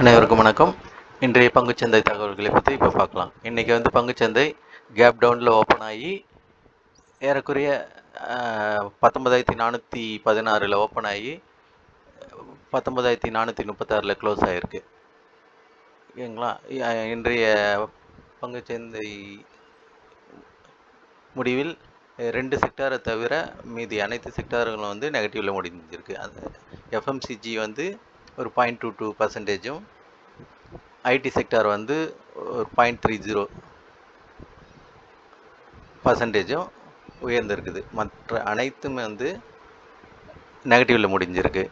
அனைவருக்கும் வணக்கம். இன்றைய பங்குச்சந்தை தகவல்களை பற்றி இப்போ பார்க்கலாம். இன்றைக்கி வந்து பங்குச்சந்தை கேப் டவுனில் ஓப்பன் ஆகி ஏறக்குறைய 19,416 ஓப்பன் ஆகி 19,436 க்ளோஸ் ஆகிருக்கு. ஓகேங்களா? இன்றைய பங்குச்சந்தை முடிவில் 2 செக்டாரை தவிர மீதி அனைத்து செக்டார்களும் வந்து நெகட்டிவில் முடிஞ்சிருக்கு. அது எஃப்எம்சிஜி வந்து ஒரு 0.22%, ஐடி செக்டார் வந்து ஒரு 0.30% உயர்ந்திருக்குது. மற்ற அனைத்துமே வந்து நெகட்டிவில் முடிஞ்சிருக்கு.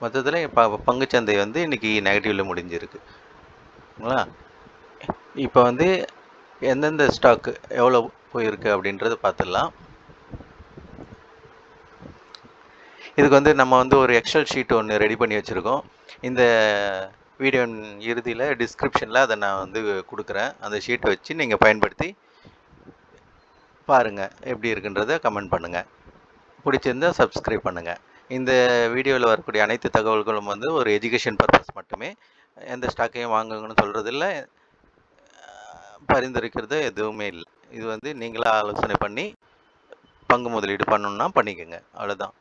மொத்தத்தில் பங்குச்சந்தை வந்து இன்றைக்கி நெகட்டிவில் முடிஞ்சிருக்குங்களா. இப்போ வந்து எந்தெந்த ஸ்டாக்கு எவ்வளோ போயிருக்கு அப்படின்றத பார்த்துடலாம். இதுக்கு வந்து நம்ம வந்து ஒரு எக்ஸல் ஷீட் ஒன்று ரெடி பண்ணி வச்சுருக்கோம். இந்த வீடியோ இறுதியில் டிஸ்கிரிப்ஷனில் அதை நான் வந்து கொடுக்குறேன். அந்த ஷீட்டை வச்சு நீங்கள் பயன்படுத்தி பாருங்கள், எப்படி இருக்குன்றதை கமெண்ட் பண்ணுங்கள். பிடிச்சிருந்தால் சப்ஸ்கிரைப் பண்ணுங்கள். இந்த வீடியோவில் வரக்கூடிய அனைத்து தகவல்களும் வந்து ஒரு எஜுகேஷன் பர்பஸ் மட்டுமே. எந்த ஸ்டாக்கையும் வாங்குங்கன்னு சொல்கிறதில்ல, பரிந்துரைக்கிறது எதுவுமே இல்லை. இது வந்து நீங்களாக ஆலோசனை பண்ணி பங்கு முதலீடு பண்ணணுன்னா பண்ணிக்கோங்க, அவ்வளோதான்.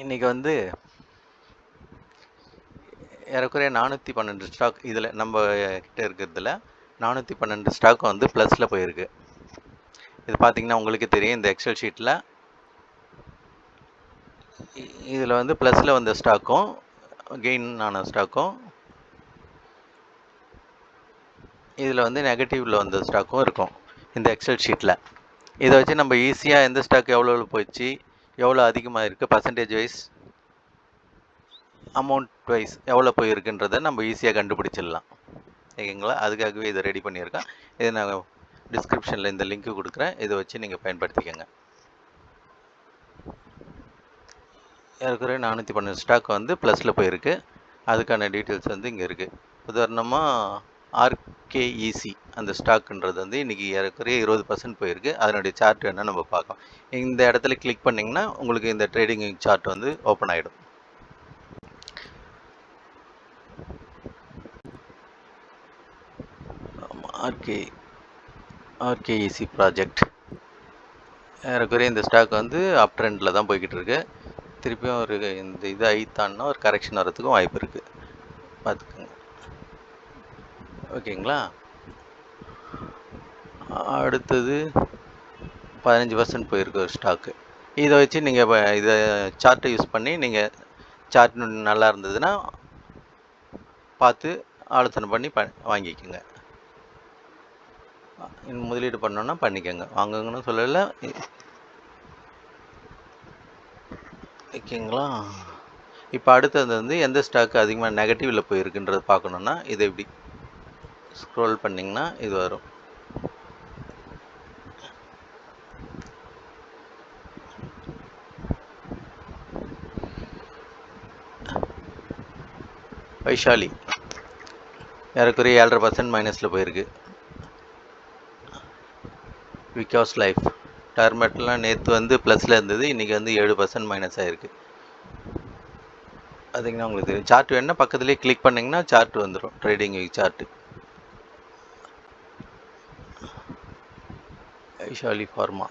இன்றைக்கி வந்து ஏறக்குறைய 412 ஸ்டாக் இதில் நம்ம கிட்ட இருக்கிறதுல 412 ஸ்டாக் வந்து ப்ளஸில் போயிருக்கு. இது பார்த்திங்கன்னா உங்களுக்கு தெரியும். இந்த எக்ஸல் ஷீட்டில் இதில் வந்து ப்ளஸில் வந்த ஸ்டாக்கும் கெயின் ஆன ஸ்டாக்கும், இதில் வந்து நெகட்டிவில் வந்த ஸ்டாக்கும் இருக்கும் இந்த எக்ஸல் ஷீட்டில். இதை வச்சு நம்ம ஈஸியாக எந்த ஸ்டாக் எவ்வளோ போயிடுச்சு, எவ்வளோ அதிகமாக இருக்குது, பர்சன்டேஜ் வைஸ், அமௌண்ட் வைஸ் எவ்வளோ போயிருக்குன்றதை நம்ம ஈஸியாக கண்டுபிடிச்சிடலாம். ஓகேங்களா? அதுக்காகவே இதை ரெடி பண்ணியிருக்கேன். இதை நான் டிஸ்கிரிப்ஷனில் இந்த லிங்க்கு கொடுக்குறேன். இதை வச்சு நீங்கள் பயன்படுத்திக்கோங்க. ஏற்கனவே 412 ஸ்டாக் வந்து ப்ளஸில் போயிருக்கு. அதுக்கான டீட்டெயில்ஸ் வந்து இங்கே இருக்குது. உதாரணமாக ஆர்கேஇசி அந்த ஸ்டாக்குன்றது வந்து இன்றைக்கி ஏறக்குறைய 20% போயிருக்கு. அதனுடைய சார்ட் வேணால் நம்ம பார்க்கலாம். இந்த இடத்துல கிளிக் பண்ணிங்கன்னா உங்களுக்கு இந்த ட்ரேடிங் சார்ட் வந்து ஓப்பன் ஆகிடும். ஆர்கேஇசி ப்ராஜெக்ட் ஏறக்குறைய இந்த ஸ்டாக் வந்து அப் ட்ரெண்டில் தான் போய்கிட்டு இருக்கு. திருப்பியும் ஒரு இந்த இது ஐத்தான்னா ஒரு கரெக்ஷன் வரத்துக்கும் வாய்ப்பு இருக்குது, பார்த்துக்கோங்க. ஓகேங்களா? அடுத்தது 15% போயிருக்கு ஒரு ஸ்டாக்கு. இதை வச்சு நீங்கள் இதை சார்ட்டை யூஸ் பண்ணி நீங்கள் சார்ட் நல்லா இருந்ததுன்னா பார்த்து ஆலோசனை பண்ணி வாங்கிக்கோங்க. முதலீடு பண்ணோன்னா பண்ணிக்கோங்க, வாங்குங்கன்னு சொல்லலை. ஓகேங்களா? இப்போ அடுத்தது வந்து எந்த ஸ்டாக்கு அதிகமாக நெகட்டிவில் போயிருக்குன்றது பார்க்கணுன்னா இதை இப்படி ஸ்க்ரோல் பண்ணிங்கன்னா இது வரும். வைஷாலி ஏறக்குறைய 7.5% மைனஸில் போயிருக்கு. விகாஸ் லைஃப் டர்மெட்லாம் நேற்று வந்து ப்ளஸில் இருந்தது, இன்றைக்கி வந்து 7% மைனஸ் ஆகிருக்கு. பார்த்தீங்கன்னா உங்களுக்கு தெரியும். சார்ட் வேணுன்னா பக்கத்துலேயே கிளிக் பண்ணிங்கன்னா சார்ட் வந்துடும், ட்ரேடிங் சார்ட்டு. வைஷாலி ஃபார்மா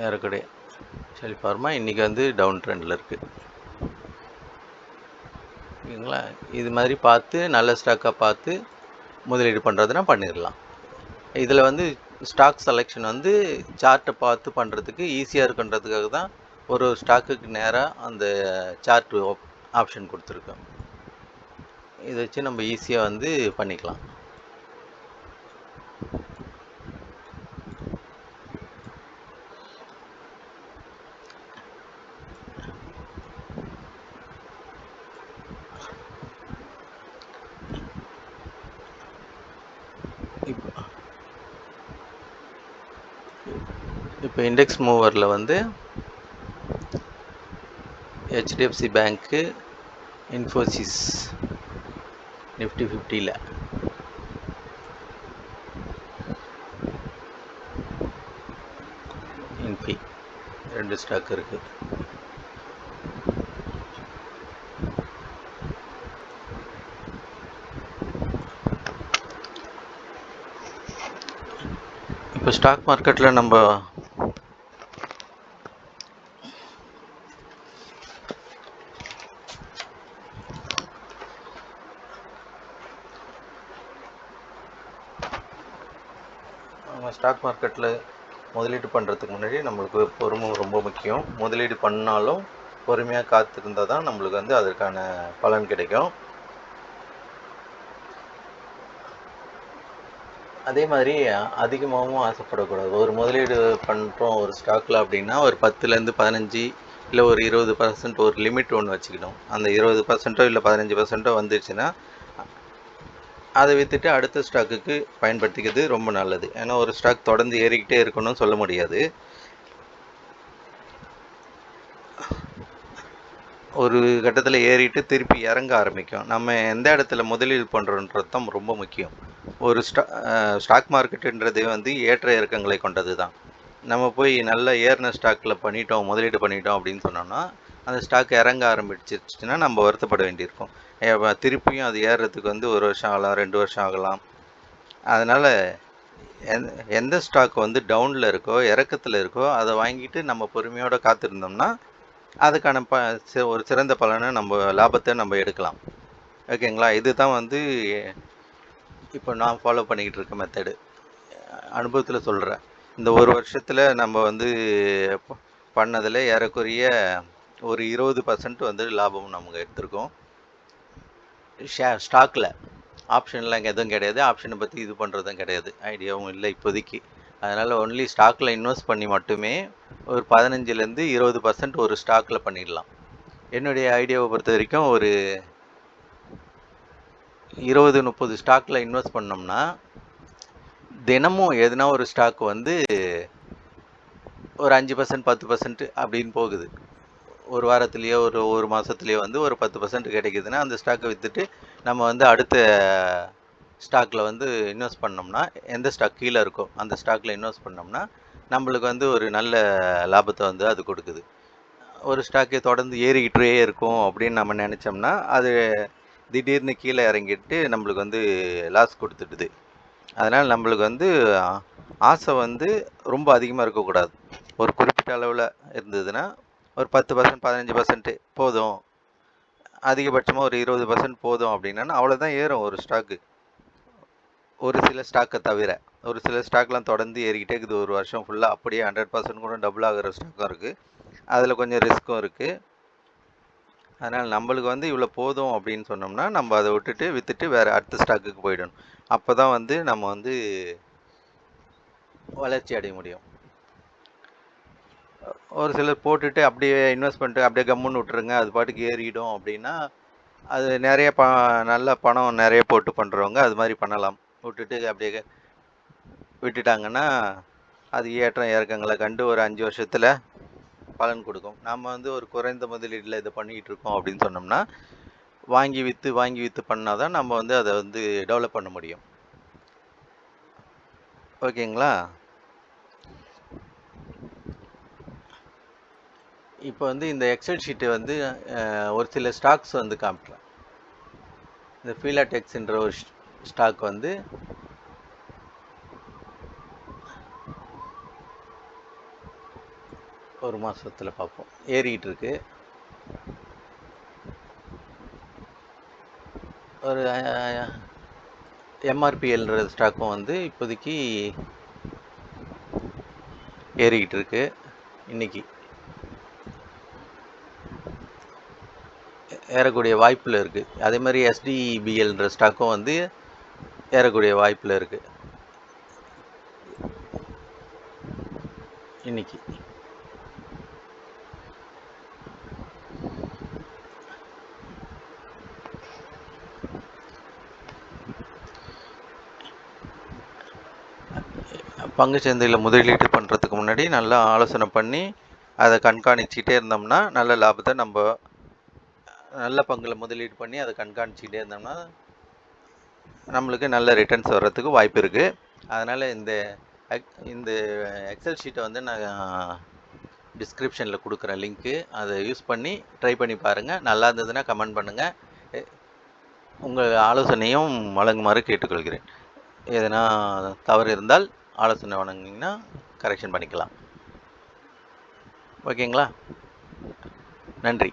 ஏறக்குறைய வைஷாலி ஃபார்மா இன்றைக்கி வந்து டவுன் ட்ரெண்டில் இருக்குது. ஓகேங்களா? இது மாதிரி பார்த்து நல்ல ஸ்டாக்காக பார்த்து முதலீடு பண்ணுறதுனா பண்ணிடலாம். இதில் வந்து ஸ்டாக் செலெக்ஷன் வந்து சார்ட்டை பார்த்து பண்ணுறதுக்கு ஈஸியாக இருக்குன்றதுக்காக தான் ஒரு ஸ்டாக்குக்கு நேராக அந்த சார்ட் ஆப்ஷன் கொடுத்துருக்கோம். இதை வச்சு நம்ம ஈஸியாக வந்து பண்ணிக்கலாம். இப்போ இண்டெக்ஸ் மூவரில் வந்து ஹெச்டிஎஃப்சி பேங்க்கு, இன்ஃபோசிஸ், நிஃப்டி 50ல் இன்ஃபி 2 ஸ்டாக் இருக்குது. இப்போ ஸ்டாக் மார்க்கெட்டில் நம்ம ஸ்டாக் மார்க்கெட்டில் முதலீடு பண்ணுறதுக்கு முன்னாடி நம்மளுக்கு பொறுமை ரொம்ப முக்கியம். முதலீடு பண்ணாலும் பொறுமையாக காத்திருந்தால் தான் நம்மளுக்கு வந்து அதற்கான பலன் கிடைக்கும். அதே மாதிரி அதிகமாகவும் ஆசைப்படக்கூடாது. ஒரு முதலீடு பண்ணுறோம் ஒரு ஸ்டாக்கில் அப்படின்னா ஒரு 10லேருந்து 15 இல்லை ஒரு 20% ஒரு லிமிட் ஒன்று வச்சுக்கணும். அந்த 20% இல்லை 15% வந்துடுச்சுன்னா அதை விற்றுட்டு அடுத்த ஸ்டாக்குக்கு பயன்படுத்திக்கிறது ரொம்ப நல்லது. ஏன்னா ஒரு ஸ்டாக் தொடர்ந்து ஏறிக்கிட்டே இருக்கணும்னு சொல்ல முடியாது. ஒரு கட்டத்தில் ஏறிட்டு திருப்பி இறங்க ஆரம்பிக்கும். நம்ம எந்த இடத்துல முதலீடு பண்ணுறோன்றது தான் ரொம்ப முக்கியம். ஒரு ஸ்டாக் மார்க்கெட்டுன்றதே வந்து ஏற்ற இறக்கங்களை கொண்டது தான். நம்ம போய் நல்ல ஏறின ஸ்டாக்கில் முதலீடு பண்ணிட்டோம் அப்படின்னு சொன்னோம்னா அந்த ஸ்டாக் இறங்க ஆரம்பிச்சிருச்சுன்னா நம்ம வருத்தப்பட வேண்டியிருக்கும். திருப்பியும் அது ஏறுறதுக்கு வந்து 1 வருஷம் ஆகலாம், 2 வருஷம் ஆகலாம். அதனால் எந்த ஸ்டாக் வந்து டவுனில் இருக்கோ இறக்கத்தில் இருக்கோ அதை வாங்கிட்டு நம்ம பொறுமையோடு காத்திருந்தோம்னா அதுக்கான ஒரு சிறந்த பலனை நம்ம லாபத்தை நம்ம எடுக்கலாம். ஓகேங்களா? இதுதான் வந்து இப்போ நான் ஃபாலோ பண்ணிக்கிட்டு இருக்க மெத்தடு. அனுபவத்தில் சொல்கிறேன். இந்த 1 வருஷத்தில் நம்ம வந்து பண்ணதில் ஏறக்குறைய ஒரு 20% வந்து லாபம் நமக்கு எடுத்திருக்கோம். ஸ்டாக்கில் ஆப்ஷன்லாம் இங்கே எதுவும் கிடையாது. ஆப்ஷனை பற்றி இது பண்ணுறதும் கிடையாது, ஐடியாவும் இல்லை இப்போதைக்கு. அதனால் ஒன்லி ஸ்டாக்கில் இன்வெஸ்ட் பண்ணி மட்டுமே ஒரு 15லேருந்து 20% ஒரு ஸ்டாக்கில் பண்ணிடலாம். என்னுடைய ஐடியாவை பொறுத்த வரைக்கும் ஒரு 20-30 ஸ்டாக்கில் இன்வெஸ்ட் பண்ணோம்னா தினமும் எதுனா ஒரு ஸ்டாக் வந்து ஒரு 5% 10% அப்படின்னு போகுது. ஒரு வாரத்துலேயோ ஒரு மாதத்துலேயோ வந்து ஒரு 10% கிடைக்குதுன்னா அந்த ஸ்டாக்கை விற்றுட்டு நம்ம வந்து அடுத்த ஸ்டாக்கில் வந்து இன்வெஸ்ட் பண்ணோம்னா எந்த ஸ்டாக் கீழே இருக்கோ அந்த ஸ்டாக்கில் இன்வெஸ்ட் பண்ணோம்னா நம்மளுக்கு வந்து ஒரு நல்ல லாபத்தை வந்து அது கொடுக்குது. ஒரு ஸ்டாக்கை தொடர்ந்து ஏறிக்கிட்டே இருக்கும் அப்படின்னு நம்ம நினச்சோம்னா அது திடீர்னு கீழே இறங்கிட்டு நம்மளுக்கு வந்து லாஸ் கொடுத்துடுது. அதனால் நம்மளுக்கு வந்து ஆசை வந்து ரொம்ப அதிகமாக இருக்கக்கூடாது. ஒரு குறிப்பிட்ட அளவில் இருந்ததுன்னா ஒரு 10% 15% போதும், அதிகபட்சமாக ஒரு 20% போதும் அப்படின்னா அவ்வளோதான் ஏறும் ஒரு ஸ்டாக்கு. ஒரு சில ஸ்டாக்கை தவிர ஒரு சில ஸ்டாக்லாம் தொடர்ந்து ஏறிக்கிட்டே இருக்குது ஒரு வருஷம் ஃபுல்லாக, அப்படியே 100% கூட டபுள் ஆகிற ஸ்டாக்கும் இருக்குது. அதில் கொஞ்சம் ரிஸ்க்கும் இருக்குது. அதனால் நம்மளுக்கு வந்து இவ்வளோ போதும் அப்படின்னு சொன்னோம்னா நம்ம அதை விற்றுட்டு வேறு அடுத்த ஸ்டாக்குக்கு போயிடணும். அப்போ தான் வந்து நம்ம வந்து வளர்ச்சி அடைய முடியும். ஒரு சிலர் போட்டுட்டு அப்படியே இன்வெஸ்ட் பண்ணிட்டு அப்படியே கம்முன்னு விட்டுருங்க, அது பாட்டுக்கு ஏறிடும் அப்படின்னா அது நிறைய நல்ல பணம் நிறைய போட்டு பண்ணுறவங்க அது மாதிரி பண்ணலாம். விட்டுட்டு அப்படியே விட்டுட்டாங்கன்னா அது ஏற்றம் இறக்கங்களை கண்டு ஒரு 5 வருஷத்தில் பலன் கொடுக்கும். நம்ம வந்து ஒரு குறைந்த முதலீட்டில் இதை பண்ணிக்கிட்டு இருக்கோம் அப்படின்னு சொன்னோம்னா வாங்கி விற்று பண்ணால் தான் நம்ம வந்து அதை வந்து டெவலப் பண்ண முடியும். ஓகேங்களா? இப்போ வந்து இந்த எக்ஸல் ஷீட்டை வந்து ஒரு சில ஸ்டாக்ஸ் வந்து காமிக்கிறேன். இந்த ஃபீலாடெக்ஸ்ன்ற ஒரு ஸ்டாக் வந்து ஒரு மாதத்தில் பார்ப்போம் ஏறிக்கிட்டு இருக்கு. ஒரு எம்ஆர்பிஎல்ன்ற ஸ்டாக்கும் வந்து இப்போதைக்கு ஏறிக்கிட்டு இருக்கு. இன்னைக்கு ஏறக்கூடிய வாய்ப்பில் இருக்குது. அதே மாதிரி எஸ்டிபிஎல்ன்ற ஸ்டாக்கும் வந்து ஏறக்கூடிய வாய்ப்பில் இருக்குது இன்னைக்கு. பங்கு சந்தையில் முதலீடு பண்ணுறதுக்கு முன்னாடி நல்லா ஆலோசனை பண்ணி அதை கண்காணிச்சிக்கிட்டே இருந்தோம்னா நல்ல லாபத்தை நம்ம நல்ல பங்கில் முதலீடு பண்ணி அதை கண்காணிச்சிக்கிட்டே இருந்தோம்னா நம்மளுக்கு நல்ல ரிட்டர்ன்ஸ் வர்றதுக்கு வாய்ப்பு இருக்குது. அதனால் இந்த எக்ஸல் ஷீட்டை வந்து நான் டிஸ்கிரிப்ஷனில் கொடுக்குறேன் லிங்க்கு, அதை யூஸ் பண்ணி ட்ரை பண்ணி பாருங்கள். நல்லா இருந்ததுன்னா கமெண்ட் பண்ணுங்கள். உங்கள் ஆலோசனையும் வழங்குமாறு கேட்டுக்கொள்கிறேன். எதனா தவறு இருந்தால் ஆலோசனை வழங்கினீங்கன்னா கரெக்ஷன் பண்ணிக்கலாம். ஓகேங்களா? நன்றி.